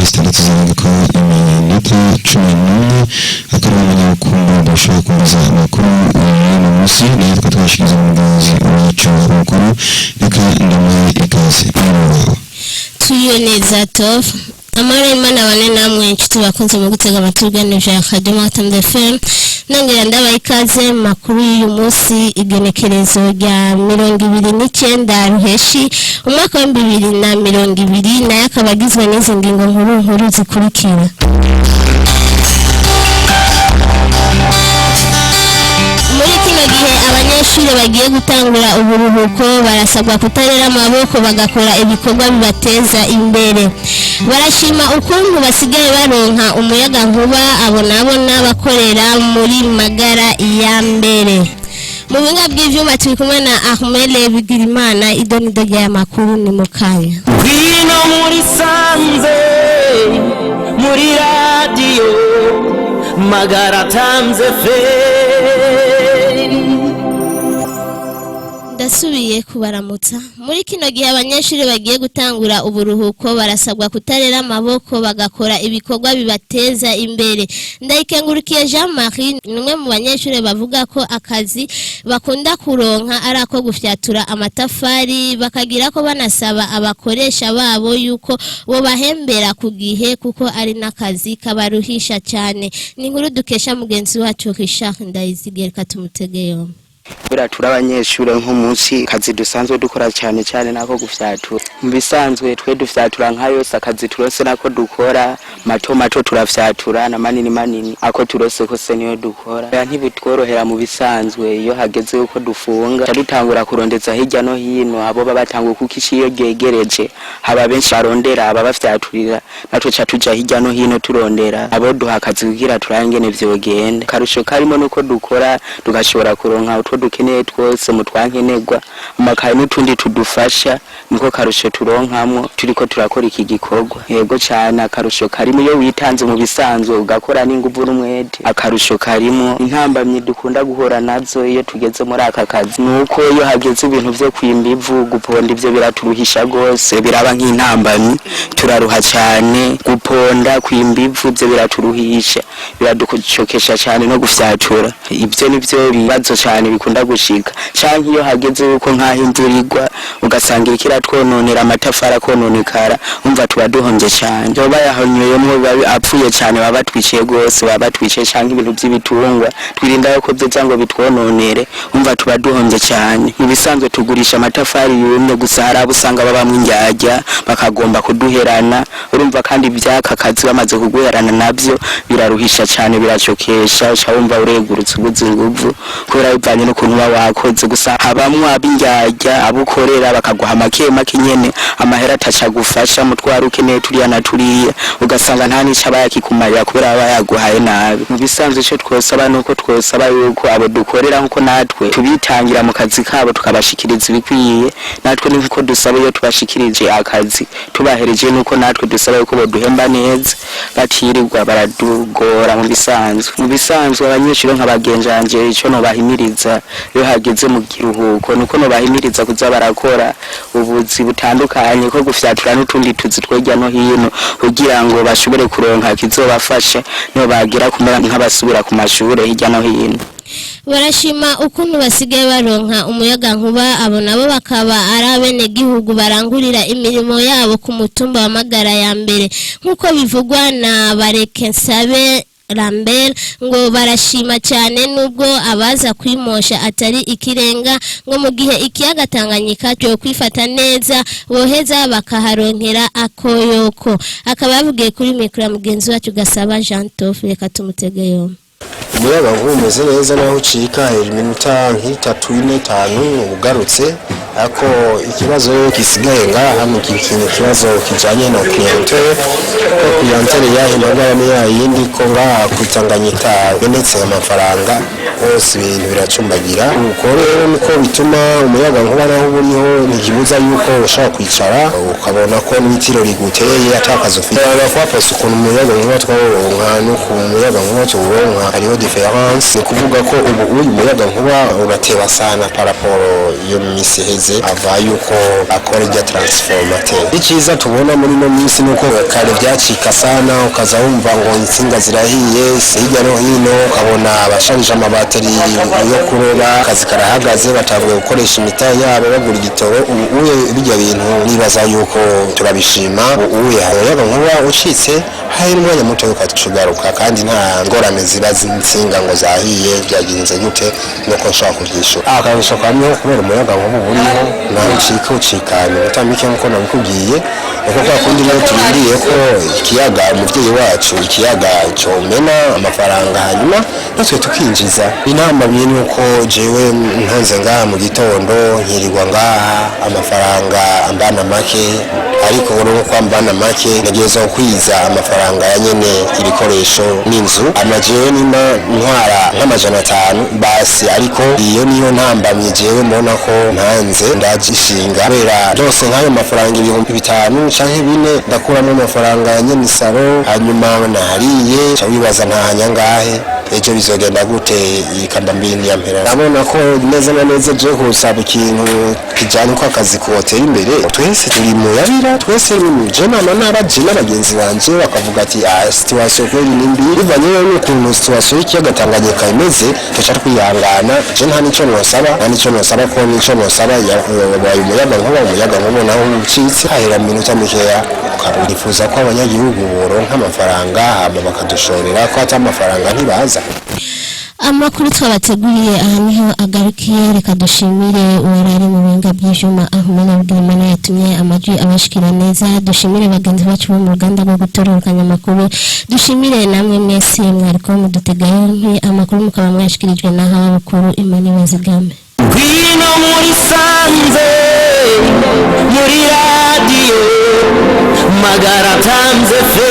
zitandatu zirindiko iminota 11 akarwa abanyabukungu bashobora kumva amakuru y'uno munsi nayo twashyize mu mugenzi wacu mukuru reka ndamuhe ikaze tuyo neza tof amara imana bane namwe inshuti bakunze mu gutega amatuganije ya Radio Matambe FM nongera ndabaye ikaze makuru y'uyu munsi igenekerezo rya 29 ruheshi umwaka wa 2020 nayo akaba agizwe n'izi ngingo nkuru zikurikira. Muri kino gihe abanyeshuri bagiye gutangura uburuhuko barasabwa kutarera amaboko bagakora ibikorwa bibateza imbere. Barashima ukuntu basigaye baronka umuyaga nkuba abona bakorera muri magara ya mbere. Mu binga bw'ivyuma turi kumwe na Ahmele Bigirimana idonido rya makuru ni mukanya. Hino muri sanze muri radio magara tamze fe Dasubiye kubaramutsa muri kino gihe abanyeshuri bagiye gutangura uburuhuko barasabwa kutarera amaboko bagakora ibikorwa bibateza imbere. Ndayikengurikiye Jean-Marie numwe mu banyeshuri bavuga ko akazi bakunda kuronka arako gufyatura amatafari bakagira ko banasaba abakoresha babo yuko bo bahembera ku gihe kuko ari nakazi kabaruhisha cyane. Ni inkuru dukesha mugenzi wacu Richard Ndayizigereka tumutegeyo. Bira turabanyeshure nk'umunsi kazi dusanzwe dukora cyane nako gufyatura. Mu bisanzwe twe dufyatura nkayo sakazi turose nako dukora mato turafyatura na manini ako turose ko se niyo dukora. Ntibitworohera mu bisanzwe iyo hageze uko dufunga dutangura kurondeza hirya no hino abo babatangwa kuko ishiyo gegereje haba benshi barondera aba bafyaturira natwe cha tuja hirya no hino turondera abo duhakazi kugira turangene vyogenda. Karusho karimo nuko dukora tugashobora kuronka utwo dukeneye twose mu twankenegwa amakaye n'utundi tudufasha niko karusho turonkamwo turiko turakora iki gikorwa. Yego cyane akarusho karimo iyo witanze mu bisanzwe ugakora n'inguvu n'umwete akarusho karimo. Intambamye dukunda guhora nazo iyo tugeze muri aka kazi nuko iyo hageze ibintu byo kwimbivu guponda ivyo biraturuhisha gose biraba nk'intambamye turaruha cyane guponda kwimbivu byo biraturuhisha biraducokesha cyane no gufyatura ivyo nivyo bibazo cyane bikunda gushika canke iyo hageze uko nkaho imvura igwa ugasanga ikira twononera amatafari akononekara umva tubaduhomvye cyane byo bayahonyoyemo babi apfuye cyane baba twiciye gose baba twiciye canke ibintu by'ibitungwa twirinda yuko byo ngo bitwononere umva tubaduhomvye cyane. Mu bisanzwe tugurisha amatafari yumye gusa harabo usanga baba mwinjyajya bakagomba kuduherana urumva kandi byaka kazi bamaze kuguherana nabyo biraruhisha cyane biracokesha cyawumva uregurutse ubuzinguvu kubera bivanye no kuntu wakoze gusa habamwe abinjyajya abukorera bakaguha make nyene amahera ataca gufasha mutwara ukeneye turiya na turiya ugasanga nta nica bayakikumarira kubera bayaguhaye nabi. Mu bisanzwe cyo twosaba nuko twosaba yuko abo dukorera nkuko natwe tubitangira mu kazi kabo tukabashikiriza ibikwiye natwe niko dusaba iyo tubashikirije akazi tubahereje nuko natwe dusaba yuko boduhemba neza batirirwa baradugora. Mu bisanzwe abanyeshuri nk'abagenjanje ico no bahimiriza iyo hageze mu kiruhuko nuko no bahimiriza kuza barakora ubuzi butandukanye ko gufyatura n'utundi tuzi twejya no hino kugira ngo bashobore kuronka kizobafasha no bagira kumera nk'abasubira ku mashure hirya no hino. Barashima ukuntu basigaye baronka umuyaga nkuba abo nabo bakaba ari abene gihugu barangurira imirimo yabo ku mutumba wa magara ya mbere nkuko bivugwa na Barekensabe Lambert ngo barashima cyane nubwo abaza kwimosha atari ikirenga ngo mu gihe ikiyaga Tanganyika cyo kwifata neza boheza bakaharonkera akoyoko. Akaba yavugiye kuri mikro mugenzi wacu Gasaba Jean Toff reka tumutegeyo. Umuyaga nkuba umeze neza naho ucika iminota nk'itatu ine tanu ugarutse ako ikibazo gisigaye ngaha mu kintu kibazo kijanye no clientele yahe magara ya yindi ko ngaha kutanganyika benetse amafaranga hose ibintu biracumbagira uko rero niko bituma umuyaga nkuba naho buriho ntikibuza yuko ushaka kwicara ukabona ko n'itiro riguteye atakaza ufite abakwapasa ukuntu umuyaga nkuba twawuronka n'uku umuyaga nkuba tuwuronka hariho difference ni kuvuga ko ubu uyu muyaga nkuba urateba sana paraporo iyo minsi heze ava yuko akora irya transformateur icyiza tubona muri no minsi nuko kare byacika sana ukaza wumva ngo insinga zirahiye hirya no hino ukabona abasharije amabateri yo kuroba akazi karahagaze batanguye gukoresha imitahe yabo bagura igitoro ubuye bijya bintu nibaza yuko turabishima ubuye umuyaga nkuba ucitse hari umwanya muto ukacugaruka kandi nta ngorane ziba zinsinga ngo zahiye byagenze gute nuko nshaka kubyishura akabisho kamwe kubera umuyaga nkuba buriho naho ucikanye utamike nkuko nabikubwiye nuko kwa kundi rero turindiriye ko ikiyaga umuvyeyi wacu ikiyaga cyomena amafaranga hanyuma natwe tukinjiza inama bine uko jewe ntonze ngaha mu gitondo nkirirwa ngaha amafaranga ambana make ariko ubu kwa mbana make nageza kwiza amafaranga ya nyene ibikoresho n'inzu amajewe nima ntwara nk'amajana 5 basi ariko iyo niyo ntambamye jewe mbona ko ntanze ndajishinga kubera byose nk'ayo mafaranga 5,000 canke 4 ndakuramo amafaranga ya nyene isaro hanyuma nahariye cawibaza ntahanya ngahe ejo bizogenda gute ikamba mbini ya mpera nabona ko neza na neza je kusaba ikintu kijanye ko akazi kotera imbere twese turi mu yabira twese ni je mama n'abaje n'abagenzi banje bakavuga ati situation kweli nimbi bivanye n'ukuntu situation y'ikiyaga Tanganyika imeze tuca twihangana je nta nico nosaba ko nico nosaba yabaye umuyaga nkuba naho ucitse hahera minota mikeya ukaburifuza ko abanyagihugu boronka amafaranga hama bakadushorera ko ata amafaranga ntibaza amakuru twabateguriye aha niho agarukiye reka dushimire uwarari mu binga by'ijuma ahumana bw'Imana yatumye amajwi abashikira neza dushimire bagenzi bacu bo mu ruganda rwo gutororokanya amakuru dushimire namwe mwese mwariko mudutegaye amakuru mukaba mwashikirijwe naho abakuru Imana ibazigame Gwino muri sanze muri radio magara tanze fe